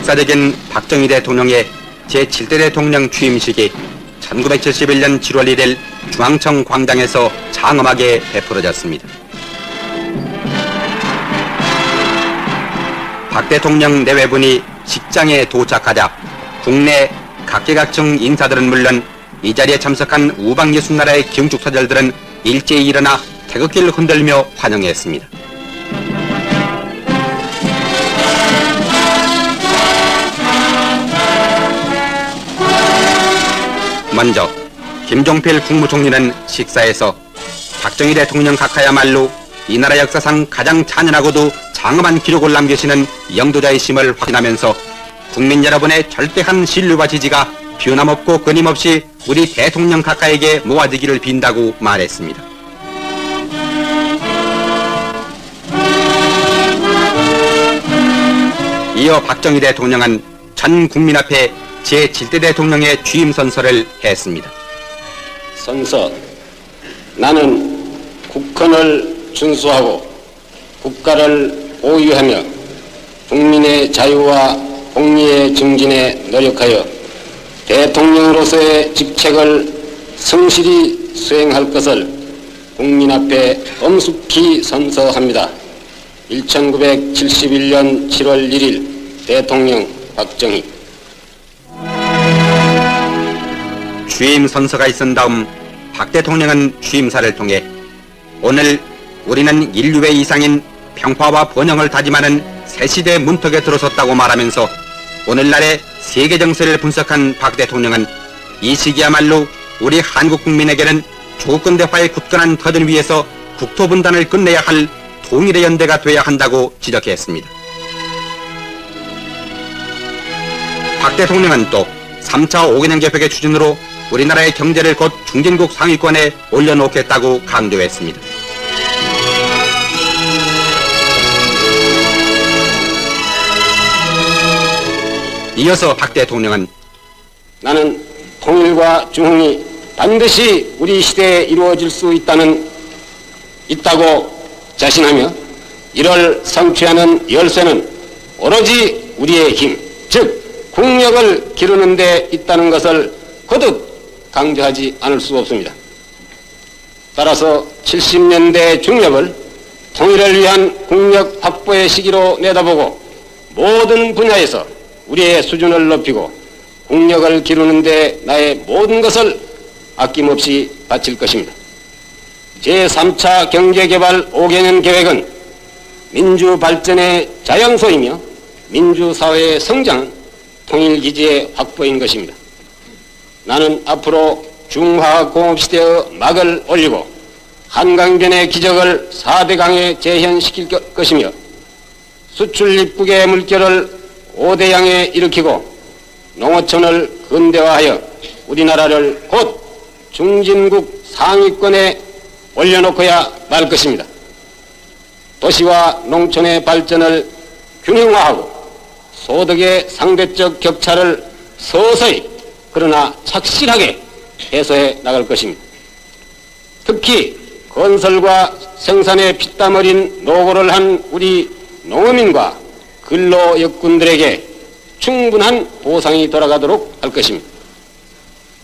역사적인 박정희 대통령의 제7대 대통령 취임식이 1971년 7월 1일 중앙청 광장에서 장엄하게 베풀어졌습니다. 박 대통령 내외분이 식장에 도착하자 국내 각계각층 인사들은 물론 이 자리에 참석한 우방 60나라의 기흥축사절들은 일제히 일어나 태극기를 흔들며 환영했습니다. 먼저 김종필 국무총리는 식사에서 박정희 대통령 각하야말로 이 나라 역사상 가장 찬연하고도 장엄한 기록을 남기시는 영도자이심을 확인하면서 국민 여러분의 절대한 신뢰와 지지가 변함없고 끊임없이 우리 대통령 각하에게 모아지기를 빈다고 말했습니다. 이어 박정희 대통령은 전 국민 앞에 제7대 대통령의 취임 선서를 했습니다. 선서, 나는 국헌을 준수하고 국가를 보유하며 국민의 자유와 공리의 증진에 노력하여 대통령으로서의 직책을 성실히 수행할 것을 국민 앞에 엄숙히 선서합니다. 1971년 7월 1일 대통령 박정희. 취임 선서가 있은 다음 박 대통령은 취임사를 통해 오늘 우리는 인류의 이상인 평화와 번영을 다짐하는 새 시대의 문턱에 들어섰다고 말하면서 오늘날의 세계 정세를 분석한 박 대통령은 이 시기야말로 우리 한국 국민에게는 조국 근대화의 굳건한 터전 위에서 국토 분단을 끝내야 할 통일의 연대가 돼야 한다고 지적했습니다. 박 대통령은 또 3차 5개년 계획의 추진으로 우리나라의 경제를 곧 중진국 상위권에 올려놓겠다고 강조했습니다. 이어서 박 대통령은 나는 통일과 중흥이 반드시 우리 시대에 이루어질 수 있다고 자신하며 이를 성취하는 열쇠는 오로지 우리의 힘, 즉 국력을 기르는 데 있다는 것을 거듭 강조하지 않을 수 없습니다. 따라서 70년대 중엽을 통일을 위한 국력 확보의 시기로 내다보고 모든 분야에서 우리의 수준을 높이고 국력을 기르는 데 나의 모든 것을 아낌없이 바칠 것입니다. 제3차 경제개발 5개년 계획은 민주발전의 자양소이며 민주사회의 성장, 통일기지의 확보인 것입니다. 나는 앞으로 중화공업시대의 막을 올리고 한강변의 기적을 4대강에 재현시킬 것이며 수출입국의 물결을 5대양에 일으키고 농어촌을 근대화하여 우리나라를 곧 중진국 상위권에 올려놓고야 말 것입니다. 도시와 농촌의 발전을 균형화하고 소득의 상대적 격차를 서서히 그러나 착실하게 해소해 나갈 것입니다. 특히 건설과 생산에 피땀 어린 노고를 한 우리 농어민과 근로역군들에게 충분한 보상이 돌아가도록 할 것입니다.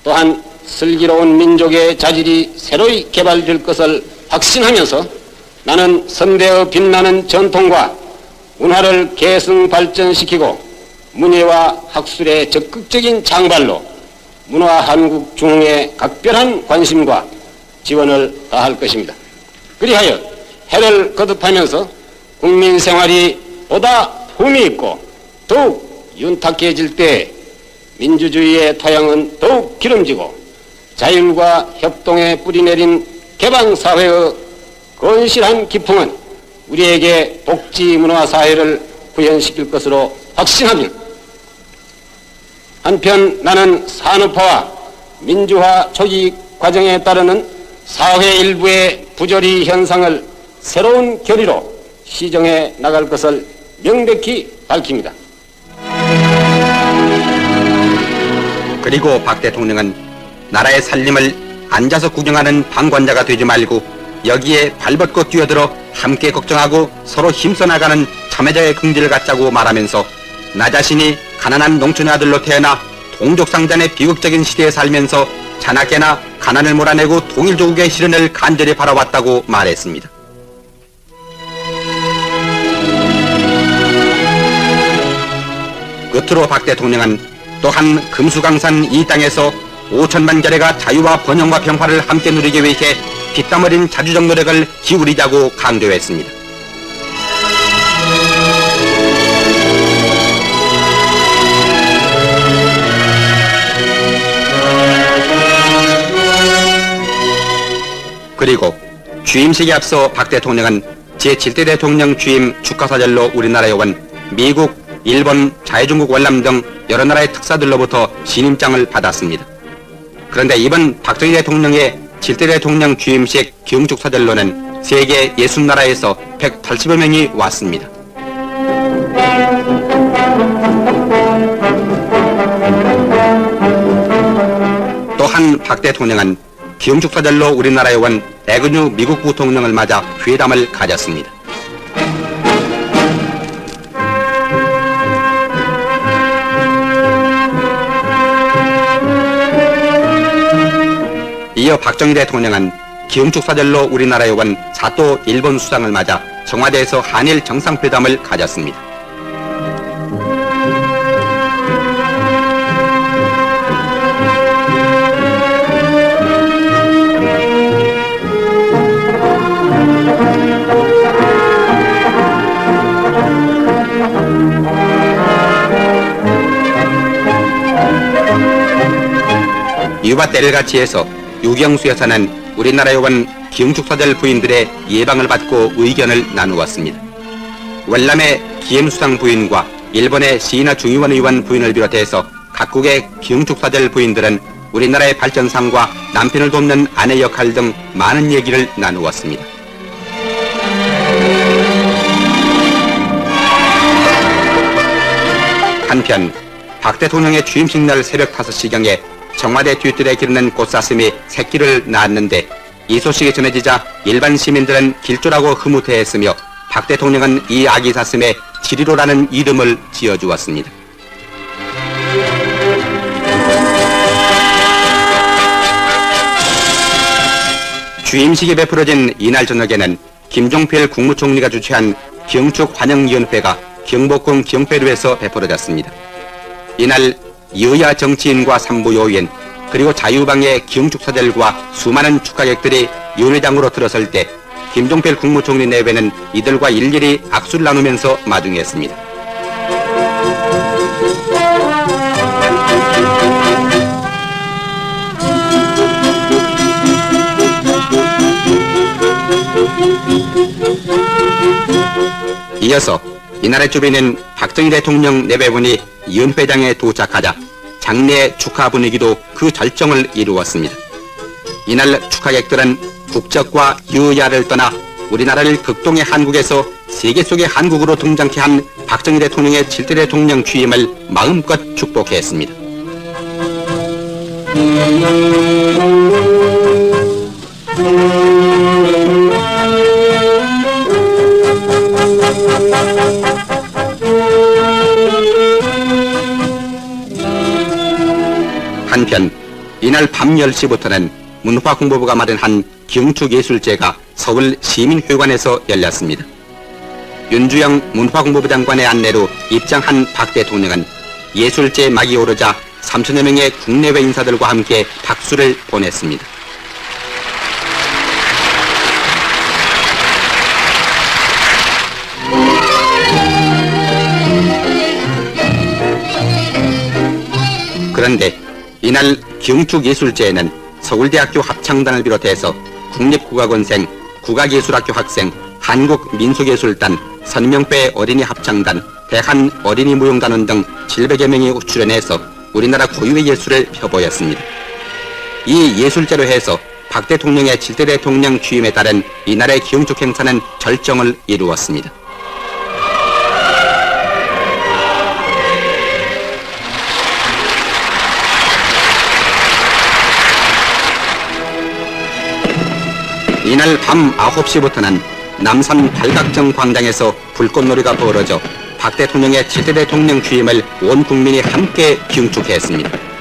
또한 슬기로운 민족의 자질이 새로이 개발될 것을 확신하면서 나는 선대의 빛나는 전통과 문화를 계승 발전시키고 문예와 학술의 적극적인 장발로 문화 한국 중흥에 각별한 관심과 지원을 다할 것입니다. 그리하여 해를 거듭하면서 국민 생활이 보다 품이 있고 더욱 윤탁해질 때 민주주의의 토양은 더욱 기름지고 자율과 협동에 뿌리내린 개방사회의 건실한 기풍은 우리에게 복지 문화 사회를 구현시킬 것으로 확신합니다. 한편 나는 산업화와 민주화 초기 과정에 따르는 사회 일부의 부조리 현상을 새로운 결의로 시정해 나갈 것을 명백히 밝힙니다. 그리고 박 대통령은 나라의 살림을 앉아서 구경하는 방관자가 되지 말고 여기에 발벗고 뛰어들어 함께 걱정하고 서로 힘써 나가는 참여자의 긍지를 갖자고 말하면서 나 자신이 가난한 농촌의 아들로 태어나 동족상잔의 비극적인 시대에 살면서 자나깨나 가난을 몰아내고 통일조국의 실현을 간절히 바라왔다고 말했습니다. 끝으로 박 대통령은 또한 금수강산 이 땅에서 5천만 결의가 자유와 번영과 평화를 함께 누리기 위해 피땀 흘린 자주적 노력을 기울이자고 강조했습니다. 그리고 취임식에 앞서 박 대통령은 제7대 대통령 취임 축하사절로 우리나라에 온 미국, 일본, 자유중국 월남 등 여러 나라의 특사들로부터 신임장을 받았습니다. 그런데 이번 박정희 대통령의 7대 대통령 취임식 기흥축사절로는 세계 60나라에서 180여 명이 왔습니다. 또한 박 대통령은 기흥축사절로 우리나라에 온 애그뉴 미국 부통령을 맞아 회담을 가졌습니다. 이어 박정희 대통령은 기흥축사절로 우리나라에 온 사또 일본 수상을 맞아 청와대에서 한일 정상회담을 가졌습니다. 유바 때를 같이 해서 유경수 여사는 우리나라에 온 기흥축사절 부인들의 예방을 받고 의견을 나누었습니다. 월남의 기엠수상 부인과 일본의 시이나 중의원 의원 부인을 비롯해서 각국의 기흥축사절 부인들은 우리나라의 발전상과 남편을 돕는 아내 역할 등 많은 얘기를 나누었습니다. 한편 박 대통령의 취임식 날 새벽 5시경에 청와대 뒤뜰에 기르는 꽃사슴이 새끼를 낳았는데 이 소식이 전해지자 일반 시민들은 길조라고 흐뭇해했으며 박 대통령은 이 아기 사슴에 지리로라는 이름을 지어주었습니다. 취임식이 베풀어진 이날 저녁에는 김종필 국무총리가 주최한 기흥축 환영위원회가 경복궁 경패루에서 베풀어졌습니다. 이날 여야 정치인과 산부 요인 그리고 자유방의 기흥축사절과 수많은 축하객들이 위원회장으로 들어설 때 김종필 국무총리 내외는 이들과 일일이 악수를 나누면서 마중했습니다. 이어서 이날의 주변인 박정희 대통령 내외분이 위원회장에 도착하자 장례 축하 분위기도 그 절정을 이루었습니다. 이날 축하객들은 국적과 유야를 떠나 우리나라를 극동의 한국에서 세계 속의 한국으로 등장케 한 박정희 대통령의 7대 대통령 취임을 마음껏 축복했습니다. 한편 이날 밤 10시부터는 문화공보부가 마련한 기흥축예술제가 서울 시민회관에서 열렸습니다. 윤주영 문화공보부 장관의 안내로 입장한 박 대통령은 예술제 막이 오르자 3천여 명의 국내외 인사들과 함께 박수를 보냈습니다. 그런데 이날 기흥축예술제에는 서울대학교 합창단을 비롯해서 국립국악원생, 국악예술학교 학생, 한국민속예술단, 선명배 어린이 합창단, 대한 어린이무용단원 등 700여 명이 출연해서 우리나라 고유의 예술을 펴보였습니다. 이 예술제로 해서 박 대통령의 7대 대통령 취임에 따른 이날의 기흥축 행사는 절정을 이루었습니다. 이날 밤 9시부터는 남산 팔각정 광장에서 불꽃놀이가 벌어져 박 대통령의 7대 대통령 취임을 온 국민이 함께 경축했습니다.